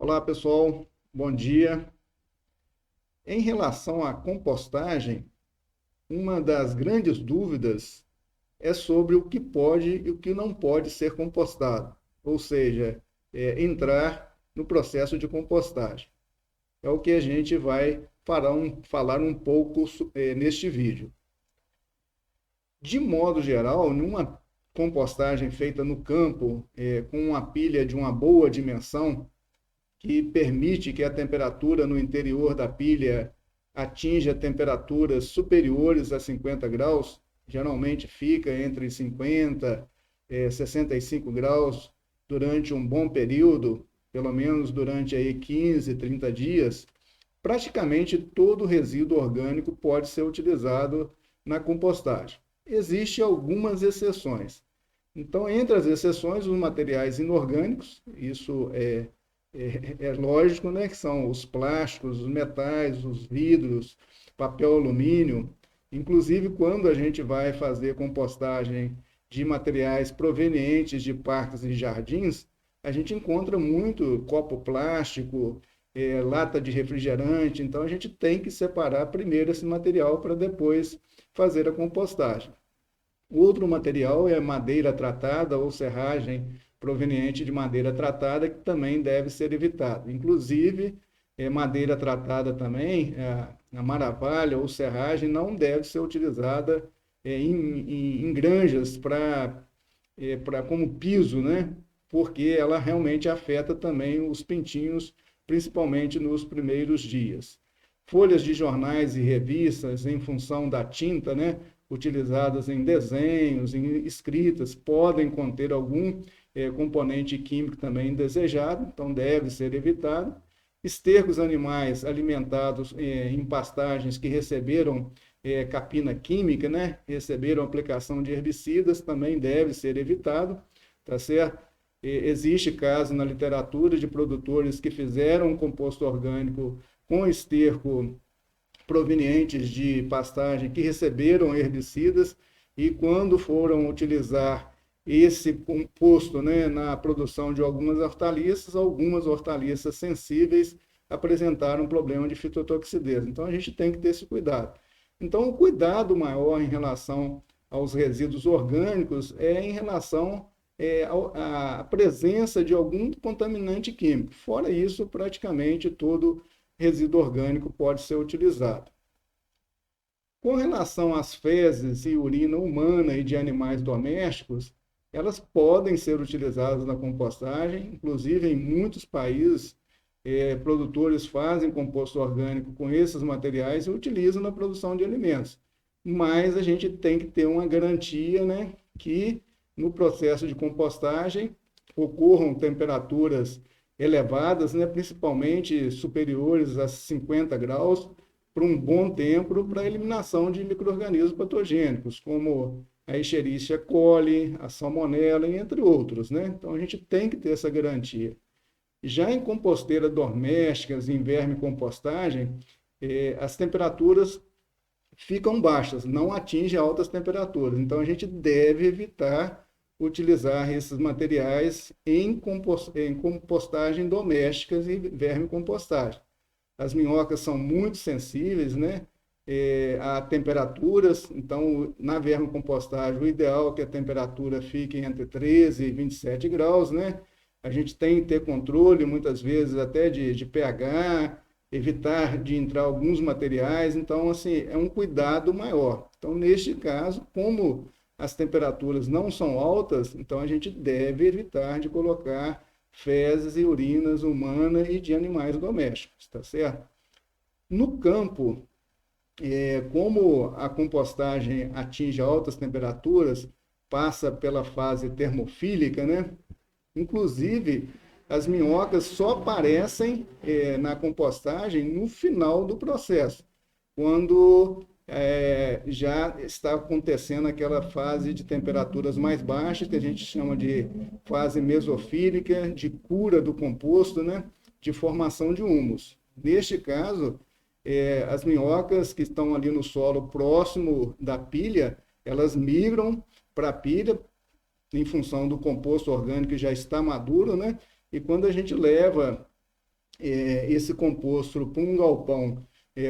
Olá, pessoal. Bom dia. Em relação à compostagem, uma das grandes dúvidas é sobre o que pode e o que não pode ser compostado, ou seja, entrar no processo de compostagem. É o que a gente vai falar um pouco neste vídeo. De modo geral, numa compostagem feita no campo, com uma pilha de uma boa dimensão, que permite que a temperatura no interior da pilha atinja temperaturas superiores a 50 graus, geralmente fica entre 50 e 65 graus durante um bom período, pelo menos durante aí 15, 30 dias, praticamente todo o resíduo orgânico pode ser utilizado na compostagem. Existem algumas exceções. Então, entre as exceções, os materiais inorgânicos, isso é lógico, né, que são os plásticos, os metais, os vidros, papel alumínio. Inclusive, quando a gente vai fazer compostagem de materiais provenientes de parques e jardins, a gente encontra muito copo plástico, lata de refrigerante. Então, a gente tem que separar primeiro esse material para depois fazer a compostagem. Outro material é madeira tratada ou serragem proveniente de madeira tratada, que também deve ser evitado. Inclusive, madeira tratada também, a maravalha ou serragem, não deve ser utilizada em granjas como piso, né? Porque ela realmente afeta também os pintinhos, principalmente nos primeiros dias. Folhas de jornais e revistas, em função da tinta, né, utilizadas em desenhos, em escritas, podem conter algum componente químico também indesejado, então deve ser evitado. Estercos animais alimentados em pastagens que receberam capina química, né, receberam aplicação de herbicidas, também deve ser evitado, tá certo? Existe caso na literatura de produtores que fizeram um composto orgânico com esterco provenientes de pastagem que receberam herbicidas e quando foram utilizar esse composto, né, na produção de algumas hortaliças sensíveis apresentaram um problema de fitotoxicidade. Então a gente tem que ter esse cuidado. Então o cuidado maior em relação aos resíduos orgânicos é em relação à presença de algum contaminante químico. Fora isso, praticamente todo resíduo orgânico pode ser utilizado. Com relação às fezes e urina humana e de animais domésticos, elas podem ser utilizadas na compostagem, inclusive em muitos países, produtores fazem composto orgânico com esses materiais e utilizam na produção de alimentos. Mas a gente tem que ter uma garantia, né, que no processo de compostagem ocorram temperaturas elevadas, né, principalmente superiores a 50 graus, por um bom tempo para a eliminação de micro-organismos patogênicos, como a Escherichia coli, a salmonella, entre outros, né? Então a gente tem que ter essa garantia. Já em composteiras domésticas, em vermicompostagem, as temperaturas ficam baixas, não atingem altas temperaturas. Então a gente deve evitar utilizar esses materiais em compostagem domésticas e vermicompostagem. As minhocas são muito sensíveis, né, a temperaturas, então na vermicompostagem o ideal é que a temperatura fique entre 13 e 27 graus, né? A gente tem que ter controle, muitas vezes até de pH, evitar de entrar alguns materiais, então assim, é um cuidado maior. Então neste caso, como as temperaturas não são altas, então a gente deve evitar de colocar fezes e urinas humanas e de animais domésticos, tá certo? No campo, como a compostagem atinge altas temperaturas, passa pela fase termofílica, né? Inclusive, as minhocas só aparecem na compostagem no final do processo, quando já está acontecendo aquela fase de temperaturas mais baixas, que a gente chama de fase mesofílica, de cura do composto, né? De formação de humus. Neste caso, as minhocas que estão ali no solo próximo da pilha, elas migram para a pilha, em função do composto orgânico que já está maduro, né? E quando a gente leva esse composto para um galpão,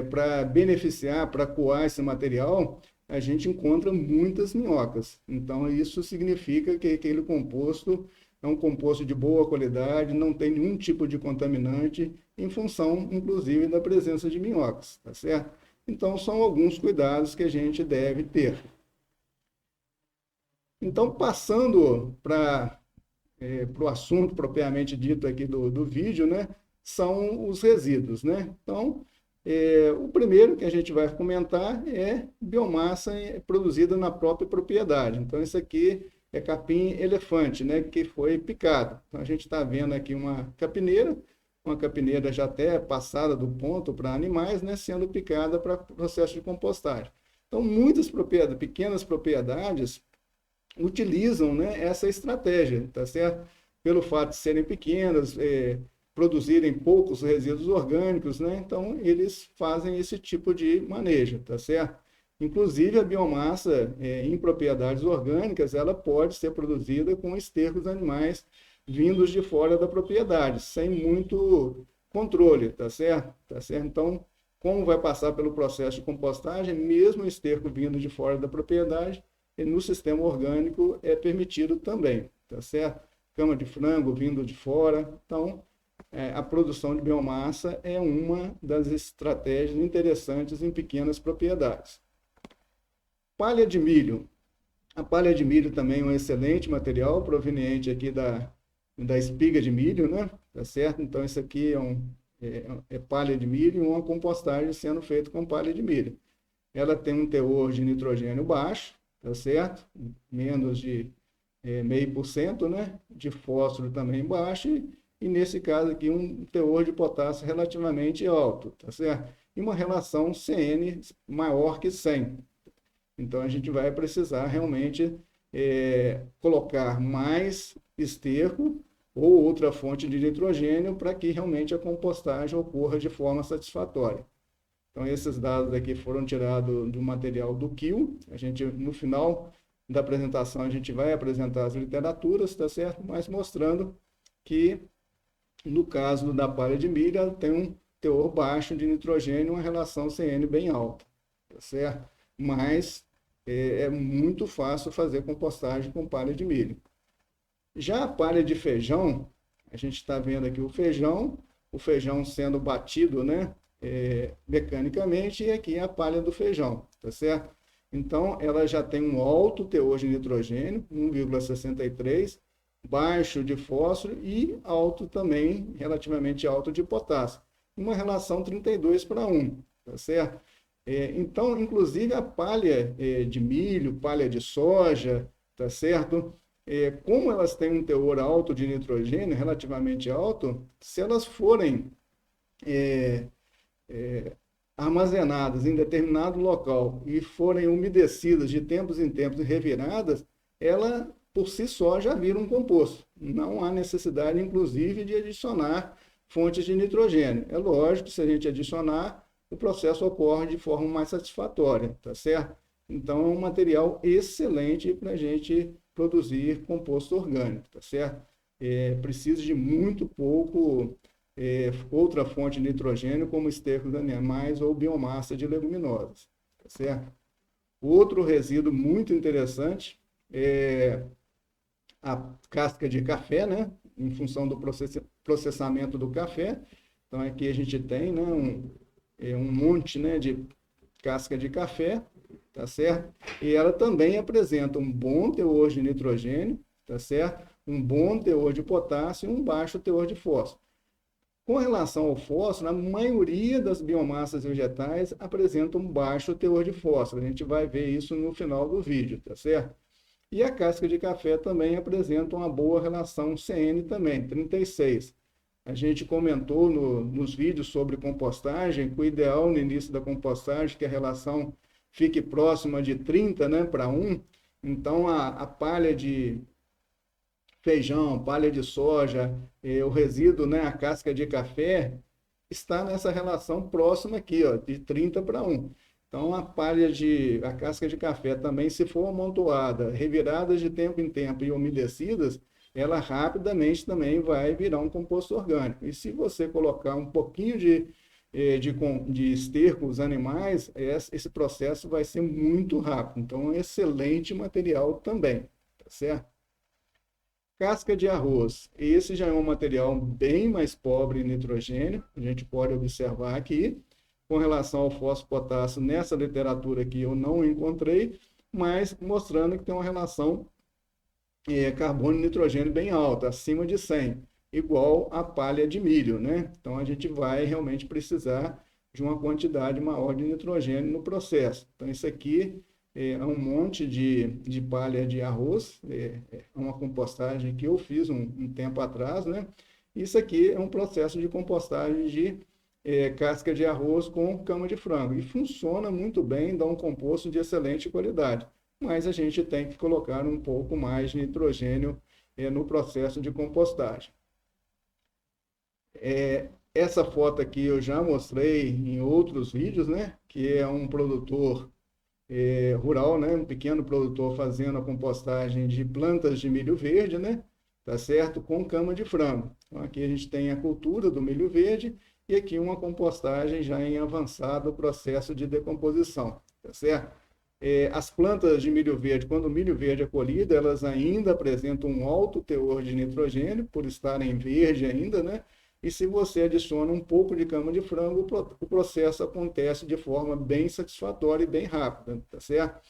para beneficiar, para coar esse material, a gente encontra muitas minhocas. Então, isso significa que aquele composto é um composto de boa qualidade, não tem nenhum tipo de contaminante, em função, inclusive, da presença de minhocas, tá certo? Então, são alguns cuidados que a gente deve ter. Então, passando para o assunto propriamente dito aqui do vídeo, né, são os resíduos, né? Então, o primeiro que a gente vai comentar é biomassa produzida na própria propriedade. Então, isso aqui é capim elefante, né, que foi picado. Então, a gente está vendo aqui uma capineira já até passada do ponto para animais, né, sendo picada para processo de compostagem. Então, muitas propriedades, pequenas propriedades, utilizam, né, essa estratégia, tá certo? Pelo fato de serem pequenas, produzirem poucos resíduos orgânicos, né? Então, eles fazem esse tipo de manejo, tá certo? Inclusive, a biomassa em propriedades orgânicas, ela pode ser produzida com estercos animais vindos de fora da propriedade, sem muito controle, tá certo? Tá certo? Então, como vai passar pelo processo de compostagem, mesmo o esterco vindo de fora da propriedade, no sistema orgânico é permitido também, tá certo? Cama de frango vindo de fora. Então, a produção de biomassa é uma das estratégias interessantes em pequenas propriedades. Palha de milho. A palha de milho também é um excelente material proveniente aqui da espiga de milho, né? Tá certo? Então, isso aqui é palha de milho e uma compostagem sendo feita com palha de milho. Ela tem um teor de nitrogênio baixo, tá certo? Menos de 0,5%, né? De fósforo também baixo e nesse caso aqui um teor de potássio relativamente alto, tá certo? E uma relação CN maior que 100. Então a gente vai precisar realmente colocar mais esterco ou outra fonte de nitrogênio para que realmente a compostagem ocorra de forma satisfatória. Então, esses dados aqui foram tirados do material do KIL. A gente, no final da apresentação, a gente vai apresentar as literaturas, tá certo? Mas mostrando que, no caso da palha de milho, ela tem um teor baixo de nitrogênio, uma relação CN bem alta, tá certo? Mas é muito fácil fazer compostagem com palha de milho. Já a palha de feijão, a gente está vendo aqui o feijão sendo batido, né? Mecanicamente, e aqui é a palha do feijão, tá certo? Então, ela já tem um alto teor de nitrogênio, 1,63, baixo de fósforo e alto também, relativamente alto de potássio. Uma relação 32:1, tá certo? Então, inclusive a palha de milho, palha de soja, tá certo? Como elas têm um teor alto de nitrogênio, relativamente alto, se elas forem armazenadas em determinado local e forem umedecidas de tempos em tempos e reviradas, ela por si só já vira um composto. Não há necessidade, inclusive, de adicionar fontes de nitrogênio. É lógico que se a gente adicionar, o processo ocorre de forma mais satisfatória, tá certo? Então, é um material excelente para a gente produzir composto orgânico, tá certo? Precisa de muito pouco outra fonte de nitrogênio, como esterco de animais ou biomassa de leguminosas, tá certo? Outro resíduo muito interessante é a casca de café, né? Em função do processamento do café. Então, aqui a gente tem, né, um monte, né, de casca de café, tá certo? E ela também apresenta um bom teor de nitrogênio, tá certo? Um bom teor de potássio e um baixo teor de fósforo. Com relação ao fósforo, a maioria das biomassas vegetais apresenta um baixo teor de fósforo. A gente vai ver isso no final do vídeo, tá certo? E a casca de café também apresenta uma boa relação CN também, 36. A gente comentou nos vídeos sobre compostagem que o ideal no início da compostagem é que a relação fique próxima de 30, né, para 1. Então, a palha de feijão, palha de soja, o resíduo, né, a casca de café, está nessa relação próxima aqui, ó, de 30:1. Então, a casca de café também, se for amontoada, reviradas de tempo em tempo e umedecidas, ela rapidamente também vai virar um composto orgânico. E se você colocar um pouquinho de esterco animais, esse processo vai ser muito rápido. Então, é um excelente material também, tá certo? Casca de arroz. Esse já é um material bem mais pobre em nitrogênio, a gente pode observar aqui. Com relação ao fósforo potássio, nessa literatura aqui eu não encontrei, mas mostrando que tem uma relação carbono e nitrogênio bem alta, acima de 100, igual a palha de milho, né? Então a gente vai realmente precisar de uma quantidade maior de nitrogênio no processo. Então isso aqui é um monte de palha de arroz, é uma compostagem que eu fiz um tempo atrás, né? Isso aqui é um processo de compostagem de casca de arroz com cama de frango. E funciona muito bem, dá um composto de excelente qualidade. Mas a gente tem que colocar um pouco mais de nitrogênio no processo de compostagem. Essa foto aqui eu já mostrei em outros vídeos, né? Que é um produtor rural, né? Um pequeno produtor fazendo a compostagem de plantas de milho verde, né? Tá certo? Com cama de frango. Então, aqui a gente tem a cultura do milho verde e aqui uma compostagem já em avançado processo de decomposição, tá certo? As plantas de milho verde, quando o milho verde é colhido, elas ainda apresentam um alto teor de nitrogênio, por estarem verde ainda, né? E se você adiciona um pouco de cama de frango, o processo acontece de forma bem satisfatória e bem rápida, tá certo?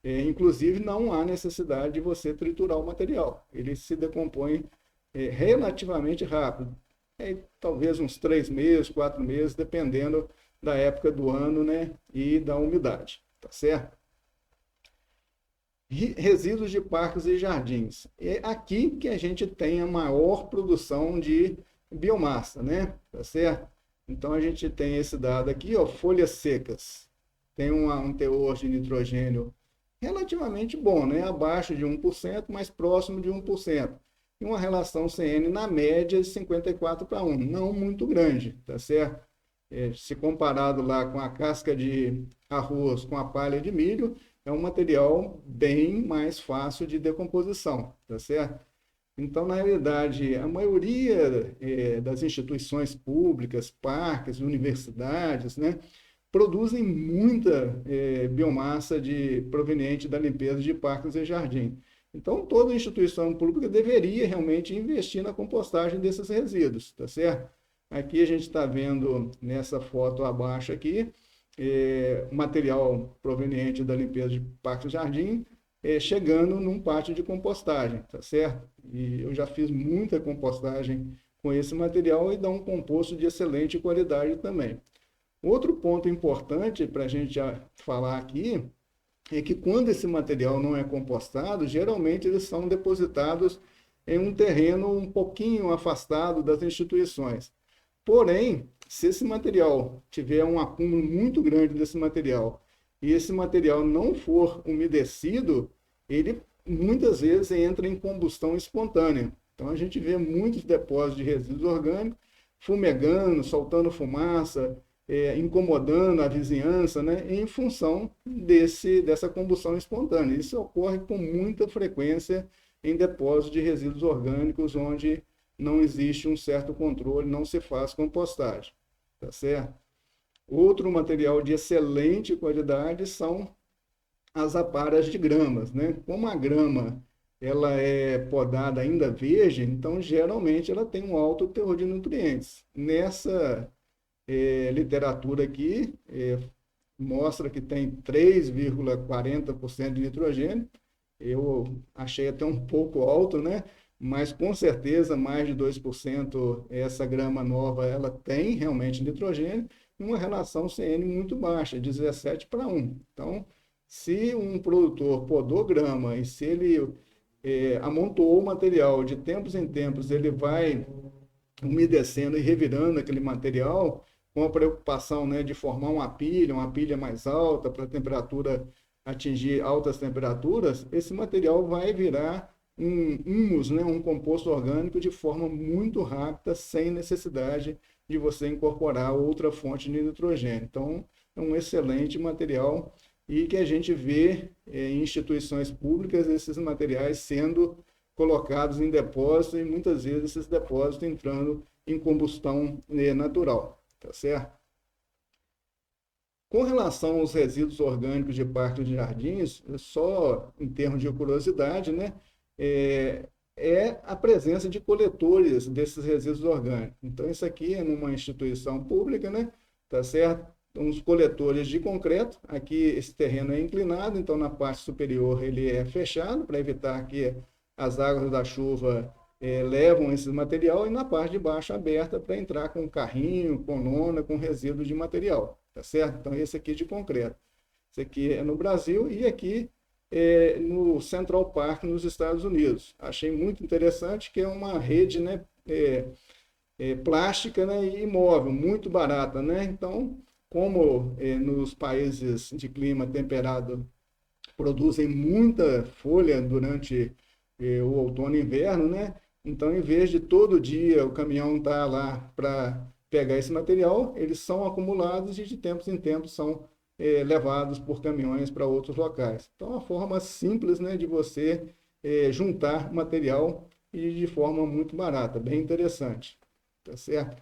Inclusive, não há necessidade de você triturar o material. Ele se decompõe relativamente rápido. Talvez uns 3 meses, 4 meses, dependendo da época do ano, né? E da umidade, tá certo? Resíduos de parques e jardins. É aqui que a gente tem a maior produção de biomassa, né? Tá certo? Então a gente tem esse dado aqui, ó, folhas secas. Tem um teor de nitrogênio relativamente bom, né? Abaixo de 1%, mas próximo de 1%. E uma relação CN na média de 54:1, não muito grande, tá certo? Se comparado lá com a casca de arroz, com a palha de milho, é um material bem mais fácil de decomposição, tá certo? Então, na realidade, a maioria das instituições públicas, parques, universidades, né, produzem muita biomassa proveniente da limpeza de parques e jardins. Então, toda instituição pública deveria realmente investir na compostagem desses resíduos, tá certo? Aqui a gente está vendo nessa foto abaixo aqui, material proveniente da limpeza de parques e jardim, chegando num pátio de compostagem, tá certo? E eu já fiz muita compostagem com esse material e dá um composto de excelente qualidade também. Outro ponto importante para a gente falar aqui é que quando esse material não é compostado, geralmente eles são depositados em um terreno um pouquinho afastado das instituições. Porém, se esse material tiver um acúmulo muito grande desse material e esse material não for umedecido, ele muitas vezes entra em combustão espontânea. Então a gente vê muitos depósitos de resíduos orgânicos fumegando, soltando fumaça, incomodando a vizinhança, né, em função dessa combustão espontânea. Isso ocorre com muita frequência em depósitos de resíduos orgânicos onde não existe um certo controle, não se faz compostagem, tá certo? Outro material de excelente qualidade são as aparas de gramas, né? Como a grama ela é podada ainda verde, então geralmente ela tem um alto teor de nutrientes. Nessa literatura aqui mostra que tem 3,40% de nitrogênio. Eu achei até um pouco alto, né? Mas com certeza mais de 2% essa grama nova ela tem realmente nitrogênio e uma relação CN muito baixa, 17:1. Então, se um produtor podou grama e se ele amontoou o material de tempos em tempos, ele vai umedecendo e revirando aquele material com a preocupação, né, de formar uma pilha mais alta para a temperatura atingir altas temperaturas, esse material vai virar um humus, né, um composto orgânico de forma muito rápida, sem necessidade de você incorporar outra fonte de nitrogênio. Então, é um excelente material e que a gente vê em instituições públicas esses materiais sendo colocados em depósitos e muitas vezes esses depósitos entrando em combustão natural, tá certo? Com relação aos resíduos orgânicos de parques de jardins, só em termos de curiosidade, né, é, é a presença de coletores desses resíduos orgânicos. Então, isso aqui é numa instituição pública, né, tá certo? Uns coletores de concreto, aqui esse terreno é inclinado, então na parte superior ele é fechado para evitar que as águas da chuva levam esse material, e na parte de baixo aberta para entrar com carrinho, com lona, com resíduo de material, tá certo? Então esse aqui é de concreto. Esse aqui é no Brasil e aqui é no Central Park, nos Estados Unidos. Achei muito interessante que é uma rede, né, plástica, né, e móvel, muito barata, né? Então, como nos países de clima temperado produzem muita folha durante o outono e inverno, né? Então, em vez de todo dia o caminhão estar lá para pegar esse material, eles são acumulados e de tempos em tempos são levados por caminhões para outros locais. Então, é uma forma simples, né, de você juntar material e de forma muito barata, bem interessante, tá certo?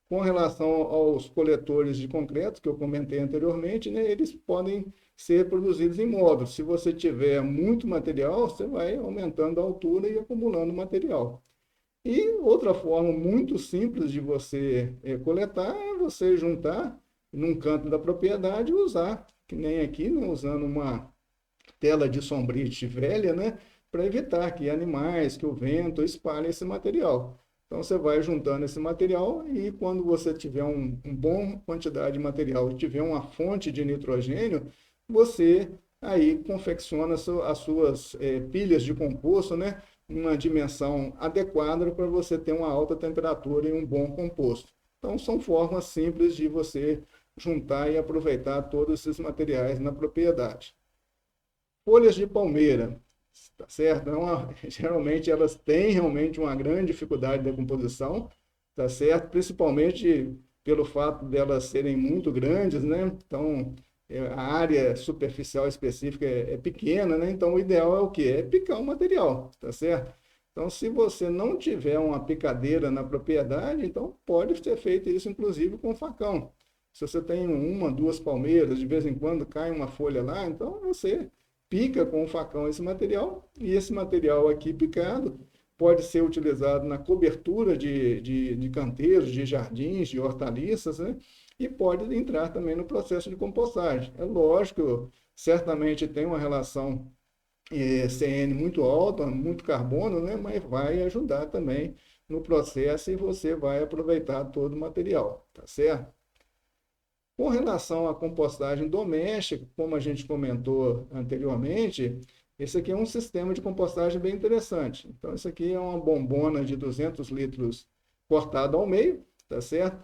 Com relação aos coletores de concreto, que eu comentei anteriormente, né, eles podem ser produzidos em módulos. Se você tiver muito material, você vai aumentando a altura e acumulando material. E outra forma muito simples de você coletar é você juntar num canto da propriedade e usar, que nem aqui, né, usando uma tela de sombrite velha, né, para evitar que animais, que o vento espalhem esse material. Então você vai juntando esse material e quando você tiver um bom quantidade de material e tiver uma fonte de nitrogênio, você aí confecciona as suas pilhas de composto, né? Uma dimensão adequada para você ter uma alta temperatura e um bom composto. Então são formas simples de você juntar e aproveitar todos esses materiais na propriedade. Folhas de palmeira. Tá certo? Geralmente elas têm realmente uma grande dificuldade de decomposição, tá certo? Principalmente pelo fato de elas serem muito grandes, né? Então, a área superficial específica é pequena, né? Então, o ideal é o quê? É picar o material, tá certo? Então, se você não tiver uma picadeira na propriedade, então pode ser feito isso, inclusive, com facão. Se você tem uma, duas palmeiras, de vez em quando cai uma folha lá, então você pica com o facão esse material, e esse material aqui picado pode ser utilizado na cobertura de canteiros, de jardins, de hortaliças, né? E pode entrar também no processo de compostagem. É lógico, certamente tem uma relação CN muito alta, muito carbono, né? Mas vai ajudar também no processo e você vai aproveitar todo o material, tá certo? Com relação à compostagem doméstica, como a gente comentou anteriormente, esse aqui é um sistema de compostagem bem interessante. Então, isso aqui é uma bombona de 200 litros cortada ao meio, tá certo?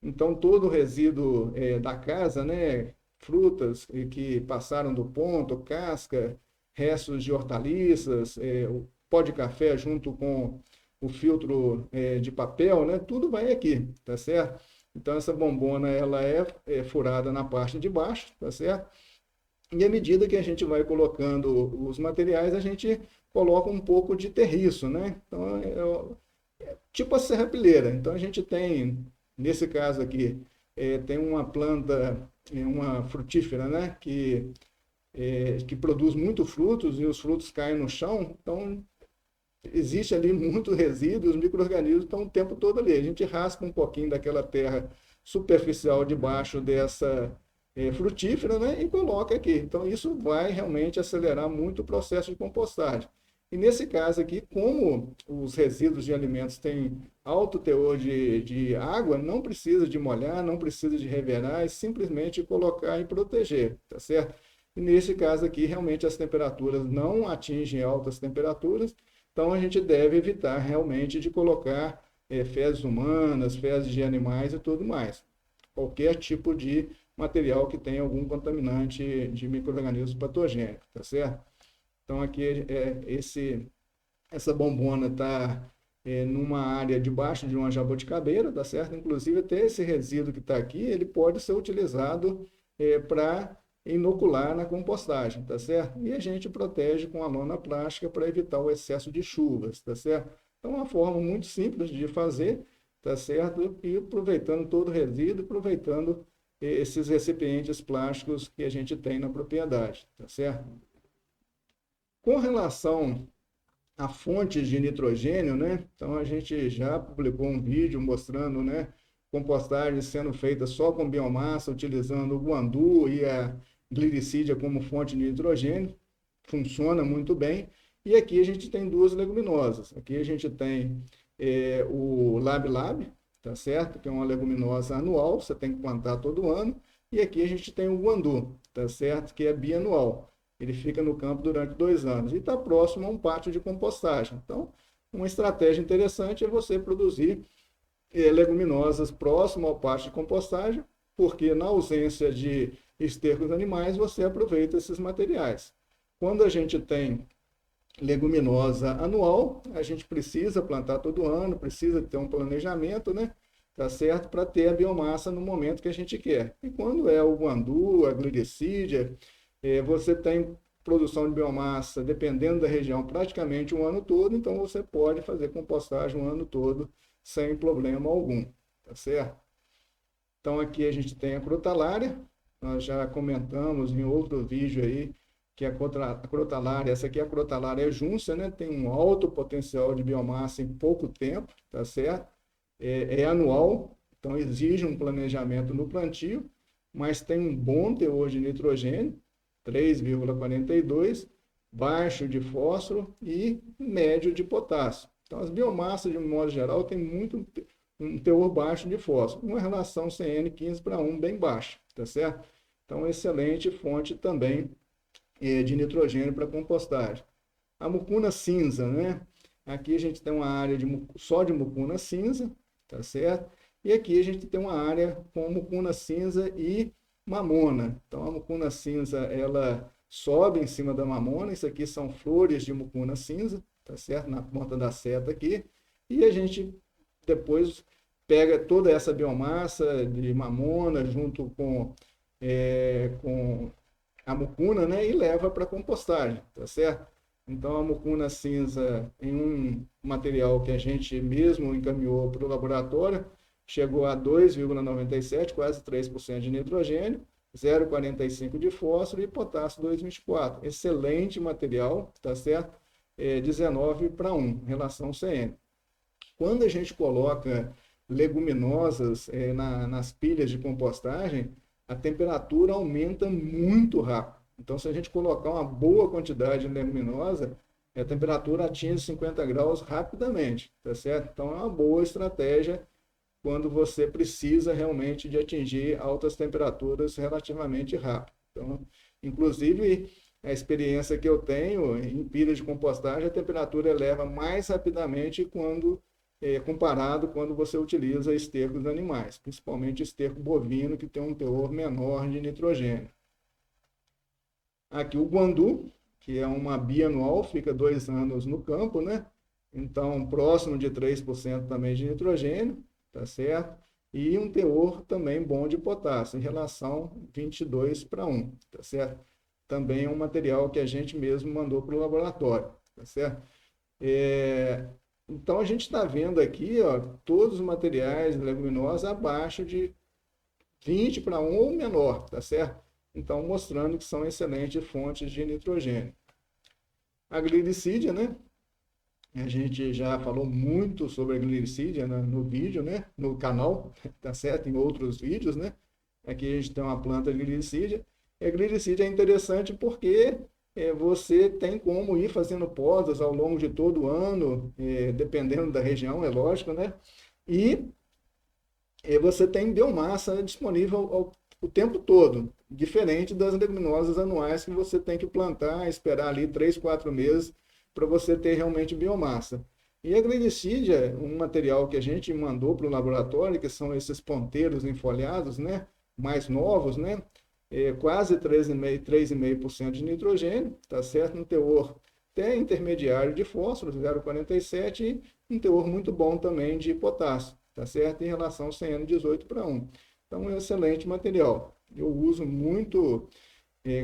Então, todo o resíduo da casa, né, frutas que passaram do ponto, casca, restos de hortaliças, o pó de café junto com o filtro de papel, né, tudo vai aqui, tá certo? Então, essa bombona ela é furada na parte de baixo, tá certo? E à medida que a gente vai colocando os materiais, a gente coloca um pouco de terriço, né? Então, tipo a serrapilheira. Então, a gente tem, nesse caso aqui, tem uma planta, uma frutífera, né? Que produz muito frutos e os frutos caem no chão. Então, existe ali muito resíduo, os micro-organismos estão o tempo todo ali. A gente raspa um pouquinho daquela terra superficial debaixo dessa frutífera, né, e coloca aqui. Então, isso vai realmente acelerar muito o processo de compostagem. E nesse caso aqui, como os resíduos de alimentos têm alto teor de água, não precisa de molhar, não precisa de reverar, é simplesmente colocar e proteger, tá certo? E nesse caso aqui, realmente as temperaturas não atingem altas temperaturas, então a gente deve evitar realmente de colocar fezes humanas, fezes de animais e tudo mais. Qualquer tipo de material que tenha algum contaminante de micro-organismos patogênicos, tá certo? Então aqui essa bombona está numa área debaixo de uma jabuticabeira, tá certo? Inclusive até esse resíduo que está aqui, ele pode ser utilizado para inocular na compostagem, tá certo? E a gente protege com a lona plástica para evitar o excesso de chuvas, tá certo? Então, é uma forma muito simples de fazer, tá certo? E aproveitando todo o resíduo, aproveitando esses recipientes plásticos que a gente tem na propriedade, tá certo? Com relação a fontes de nitrogênio, né? Então a gente já publicou um vídeo mostrando, né, compostagem sendo feita só com biomassa, utilizando o guandu e a glicídia como fonte de nitrogênio. Funciona muito bem. E aqui a gente tem duas leguminosas. Aqui a gente tem o Lab, tá certo? Que é uma leguminosa anual, você tem que plantar todo ano. E aqui a gente tem o guandu, tá certo? Que é bianual. Ele fica no campo durante 2 anos e está próximo a um pátio de compostagem. Então, uma estratégia interessante é você produzir leguminosas próximo ao pátio de compostagem, porque na ausência de estercos animais, você aproveita esses materiais. Quando a gente tem leguminosa anual, a gente precisa plantar todo ano, precisa ter um planejamento, né? Tá certo? Para ter a biomassa no momento que a gente quer. E quando é o guandu, a glicídia, você tem produção de biomassa, dependendo da região, praticamente um ano todo, então você pode fazer compostagem um ano todo sem problema algum, tá certo? Então aqui a gente tem a crotalária, nós já comentamos em outro vídeo aí, que a crotalária, essa aqui é a crotalária júncia, né? Tem um alto potencial de biomassa em pouco tempo, tá certo? É anual, então exige um planejamento no plantio, mas tem um bom teor de nitrogênio, 3,42, baixo de fósforo e médio de potássio. Então, as biomassas, de um modo geral, têm um teor baixo de fósforo, uma relação CN 15:1 bem baixa, tá certo? Então, excelente fonte também de nitrogênio para compostagem. A mucuna cinza, né? Aqui a gente tem uma área só de mucuna cinza, tá certo? E aqui a gente tem uma área com mucuna cinza e mamona. Então a mucuna cinza, ela sobe em cima da mamona. Isso aqui são flores de mucuna cinza, tá certo? Na ponta da seta aqui. E a gente depois pega toda essa biomassa de mamona junto com a mucuna, né? E leva para compostagem, tá certo? Então, a mucuna cinza, em um material que a gente mesmo encaminhou para o laboratório, chegou a 2,97, quase 3% de nitrogênio, 0,45 de fósforo e potássio 2,24. Excelente material, tá certo? 19:1, relação CN. Quando a gente coloca leguminosas nas pilhas de compostagem, a temperatura aumenta muito rápido. Então, se a gente colocar uma boa quantidade de leguminosa, a temperatura atinge 50 graus rapidamente, tá certo? Então, é uma boa estratégia quando você precisa realmente de atingir altas temperaturas relativamente rápido. Então, inclusive, a experiência que eu tenho em pilhas de compostagem, a temperatura eleva mais rapidamente comparado quando você utiliza estercos animais, principalmente esterco bovino, que tem um teor menor de nitrogênio. Aqui o guandu, que é uma bianual, fica 2 anos no campo, né? Então, próximo de 3% também de nitrogênio, tá certo? E um teor também bom de potássio, em relação 22:1, tá certo? Também é um material que a gente mesmo mandou para o laboratório, tá certo? Então, a gente está vendo aqui, ó, todos os materiais leguminosos abaixo de 20:1 ou menor, tá certo? Então, mostrando que são excelentes fontes de nitrogênio. A glicídia, né? A gente já falou muito sobre a glicídia no vídeo, né? No canal, tá certo? Em outros vídeos, né? Aqui a gente tem uma planta de glicídia. E a glicídia é interessante porque você tem como ir fazendo podas ao longo de todo o ano, dependendo da região, é lógico, né? E você tem biomassa disponível o tempo todo, diferente das leguminosas anuais que você tem que plantar, esperar ali 3, 4 meses para você ter realmente biomassa. E a glicídia, um material que a gente mandou para o laboratório, que são esses ponteiros enfolhados, né, mais novos, né, quase 3,5% de nitrogênio, tá certo? Um teor até intermediário de fósforo, 0,47, e um teor muito bom também de potássio, tá certo? Em relação ao CN 18:1. Então, é um excelente material. Eu uso muito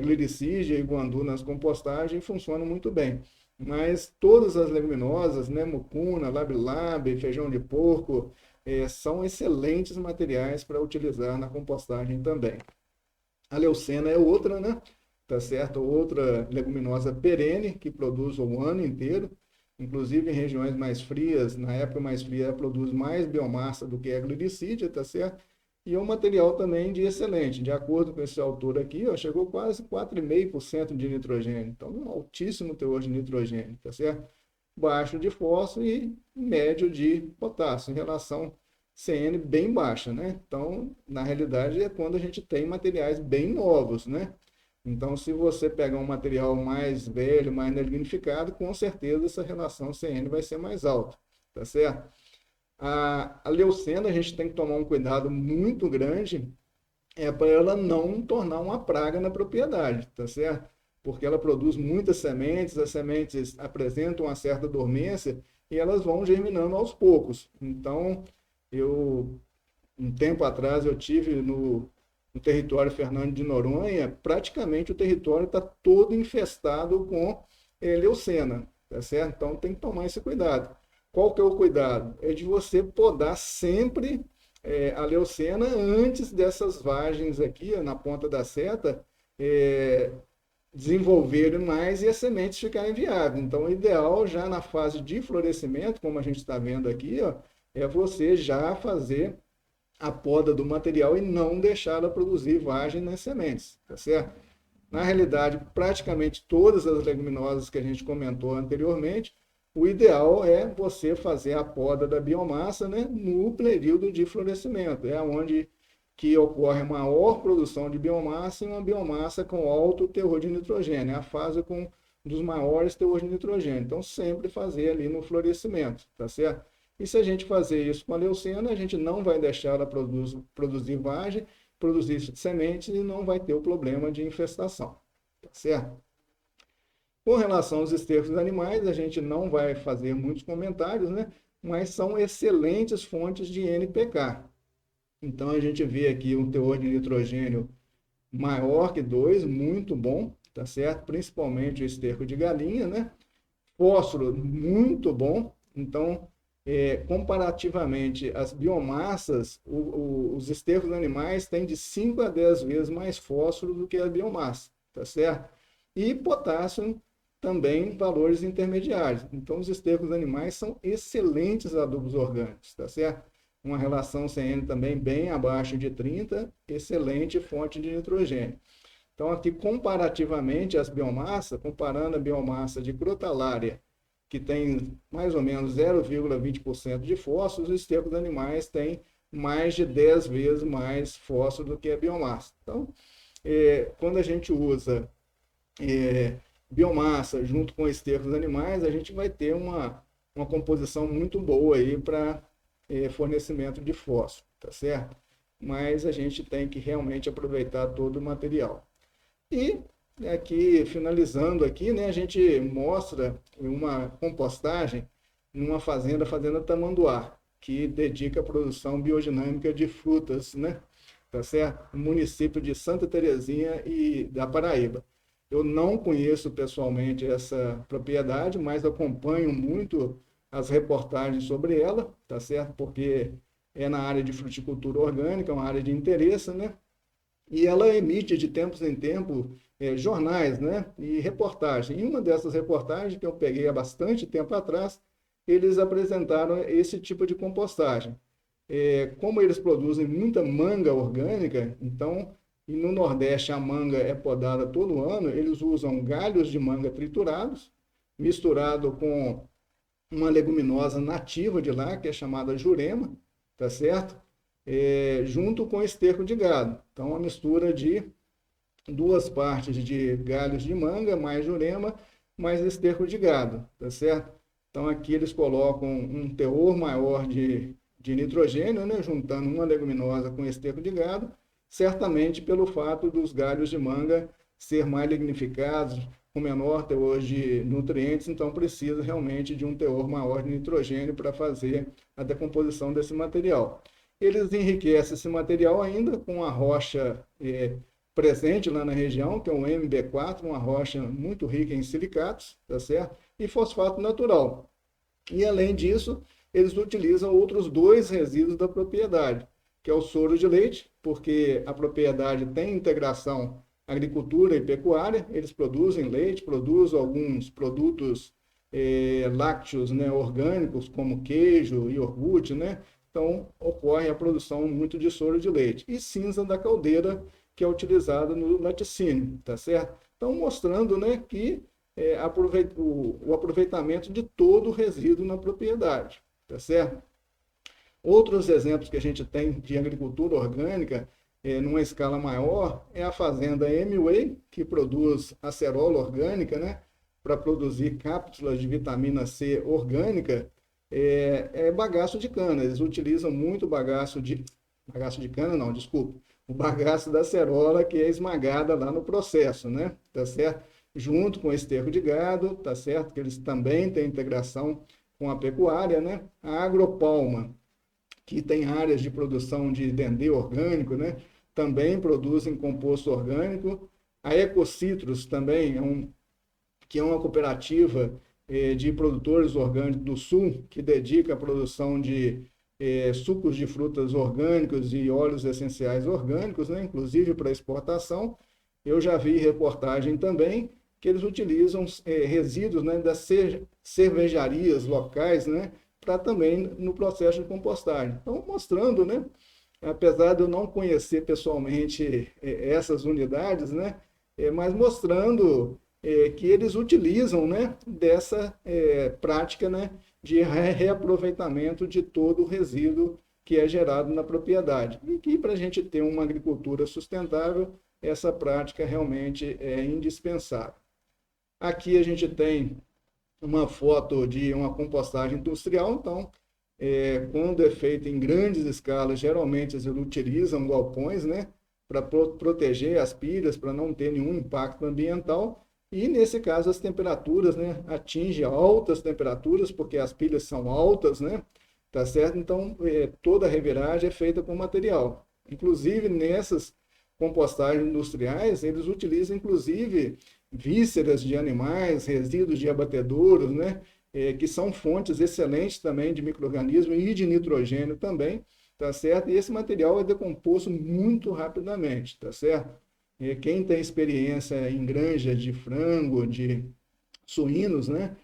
Glicídia e guandu nas compostagens funcionam muito bem. Mas todas as leguminosas, né, mucuna, labi-labi, feijão de porco, são excelentes materiais para utilizar na compostagem também. A leucena é outra, né? Tá certo? Outra leguminosa perene que produz o ano inteiro. Inclusive em regiões mais frias, na época mais fria, ela produz mais biomassa do que a glicídia, tá certo? E é um material também de excelente. De acordo com esse autor aqui, ó, chegou quase 4,5% de nitrogênio. Então, um altíssimo teor de nitrogênio, tá certo? Baixo de fósforo e médio de potássio, em relação CN bem baixa, né? Então, na realidade, é quando a gente tem materiais bem novos, né? Então, se você pegar um material mais velho, mais lignificado, com certeza essa relação CN vai ser mais alta, tá certo? A leucena, a gente tem que tomar um cuidado muito grande para ela não tornar uma praga na propriedade, tá certo? Porque ela produz muitas sementes, as sementes apresentam uma certa dormência e elas vão germinando aos poucos. Então, um tempo atrás, eu tive no território Fernando de Noronha, praticamente o território está todo infestado com leucena, tá certo? Então tem que tomar esse cuidado. Qual que é o cuidado? É de você podar sempre a leucena antes dessas vagens aqui, ó, na ponta da seta, desenvolverem mais e as sementes ficarem viáveis. Então, o ideal já na fase de florescimento, como a gente está vendo aqui, ó, é você já fazer a poda do material e não deixá-la produzir vagem nas sementes, tá certo? Na realidade, praticamente todas as leguminosas que a gente comentou anteriormente, o ideal é você fazer a poda da biomassa, né, no período de florescimento, é onde que ocorre a maior produção de biomassa e uma biomassa com alto teor de nitrogênio, é a fase com um dos maiores teores de nitrogênio. Então, sempre fazer ali no florescimento, tá certo? E se a gente fazer isso com a leucena, a gente não vai deixar ela produzir vagem, produzir sementes e não vai ter o problema de infestação, tá certo? Com relação aos estercos animais, a gente não vai fazer muitos comentários, né? Mas são excelentes fontes de NPK. Então, a gente vê aqui um teor de nitrogênio maior que 2, muito bom, tá certo? Principalmente o esterco de galinha, né? Fósforo, muito bom. Então, comparativamente às biomassas, os estercos animais têm de 5 a 10 vezes mais fósforo do que a biomassa, tá certo? E potássio também valores intermediários. Então, os estercos animais são excelentes adubos orgânicos, tá certo? Uma relação CN também bem abaixo de 30, excelente fonte de nitrogênio. Então, aqui, comparativamente às biomassas, comparando a biomassa de crotalária, que tem mais ou menos 0,20% de fósforo, os estercos animais têm mais de 10 vezes mais fósforo do que a biomassa. Então, quando a gente usa biomassa junto com estercos animais, a gente vai ter uma composição muito boa aí para fornecimento de fósforo, tá certo? Mas a gente tem que realmente aproveitar todo o material. E aqui, finalizando aqui, né, a gente mostra uma compostagem numa fazenda, Fazenda Tamanduá, que dedica a produção biodinâmica de frutas, né? Tá certo? No município de Santa Terezinha e da Paraíba. Eu não conheço pessoalmente essa propriedade, mas acompanho muito as reportagens sobre ela, tá certo? Porque é na área de fruticultura orgânica, uma área de interesse, né? E ela emite de tempos em tempos jornais, né? E reportagens. Em uma dessas reportagens que eu peguei há bastante tempo atrás, eles apresentaram esse tipo de compostagem. Como eles produzem muita manga orgânica, então, e no Nordeste a manga é podada todo ano, eles usam galhos de manga triturados, misturado com uma leguminosa nativa de lá, que é chamada jurema, tá certo? Junto com esterco de gado. Então, uma mistura de 2 partes de galhos de manga, mais jurema, mais esterco de gado, tá certo? Então, aqui eles colocam um teor maior de nitrogênio, né, juntando uma leguminosa com esterco de gado, certamente pelo fato dos galhos de manga ser mais lignificados, com menor teor de nutrientes, então precisa realmente de um teor maior de nitrogênio para fazer a decomposição desse material. Eles enriquecem esse material ainda com a rocha presente lá na região, que é um MB4, uma rocha muito rica em silicatos, tá certo? E fosfato natural. E além disso, eles utilizam outros dois resíduos da propriedade, que é o soro de leite, porque a propriedade tem integração agricultura e pecuária, eles produzem leite, produzem alguns produtos lácteos, né, orgânicos, como queijo e iogurte, né? Então, ocorre a produção muito de soro de leite. E cinza da caldeira, que é utilizada no laticínio, tá certo? Então, mostrando, né, que o aproveitamento de todo o resíduo na propriedade, tá certo? Outros exemplos que a gente tem de agricultura orgânica, numa escala maior, é a fazenda Amway, que produz acerola orgânica, né, para produzir cápsulas de vitamina C orgânica, bagaço de cana. Eles utilizam muito bagaço de cana, não, desculpa, o bagaço da acerola que é esmagada lá no processo, né, tá certo? Junto com esterco de gado, tá certo? Que eles também têm integração com a pecuária, né? A Agropalma, que tem áreas de produção de dendê orgânico, né? Também produzem composto orgânico. A Ecocitrus também que é uma cooperativa de produtores orgânicos do Sul, que dedica à produção de sucos de frutas orgânicos e óleos essenciais orgânicos, né? Inclusive para exportação. Eu já vi reportagem também que eles utilizam resíduos, né, das cervejarias locais, né, para também no processo de compostagem. Então, mostrando, né, apesar de eu não conhecer pessoalmente essas unidades, né, mas mostrando que eles utilizam, né, dessa prática, né, de reaproveitamento de todo o resíduo que é gerado na propriedade. E que para a gente ter uma agricultura sustentável, essa prática realmente é indispensável. Aqui a gente tem uma foto de uma compostagem industrial, então, quando é feito em grandes escalas, geralmente eles utilizam galpões, né, para proteger as pilhas, para não ter nenhum impacto ambiental, e nesse caso as temperaturas, né, atingem altas temperaturas, porque as pilhas são altas, né, tá certo? Então, toda a reviragem é feita com material. Inclusive, nessas compostagens industriais, eles utilizam, inclusive, vísceras de animais, resíduos de abatedouros, né? Que são fontes excelentes também de micro-organismos e de nitrogênio também, tá certo? E esse material é decomposto muito rapidamente, tá certo? Quem tem experiência em granja de frango, de suínos, né?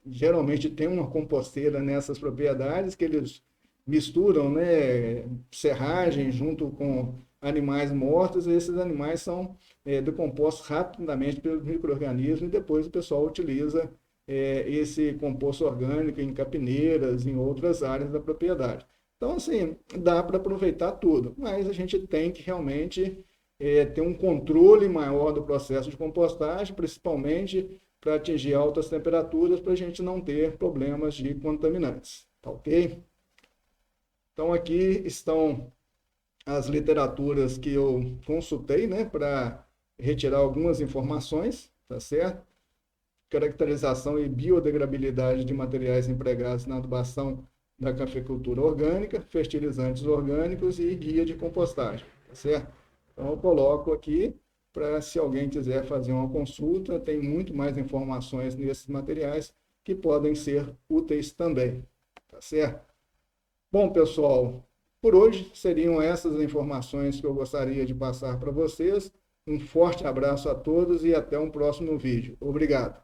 Geralmente tem uma composteira nessas propriedades que eles misturam, né, serragem junto com animais mortos, e esses animais são decompostos rapidamente pelos micro-organismos, e depois o pessoal utiliza esse composto orgânico em capineiras, em outras áreas da propriedade. Então, assim, dá para aproveitar tudo, mas a gente tem que realmente ter um controle maior do processo de compostagem, principalmente para atingir altas temperaturas, para a gente não ter problemas de contaminantes, tá ok? Então, aqui estão as literaturas que eu consultei, né, para retirar algumas informações, tá certo? Caracterização e biodegradabilidade de materiais empregados na adubação da cafeicultura orgânica, fertilizantes orgânicos e guia de compostagem, tá certo? Então, eu coloco aqui para, se alguém quiser fazer uma consulta, tem muito mais informações nesses materiais que podem ser úteis também, tá certo? Bom, pessoal, por hoje seriam essas informações que eu gostaria de passar para vocês. Um forte abraço a todos e até um próximo vídeo. Obrigado.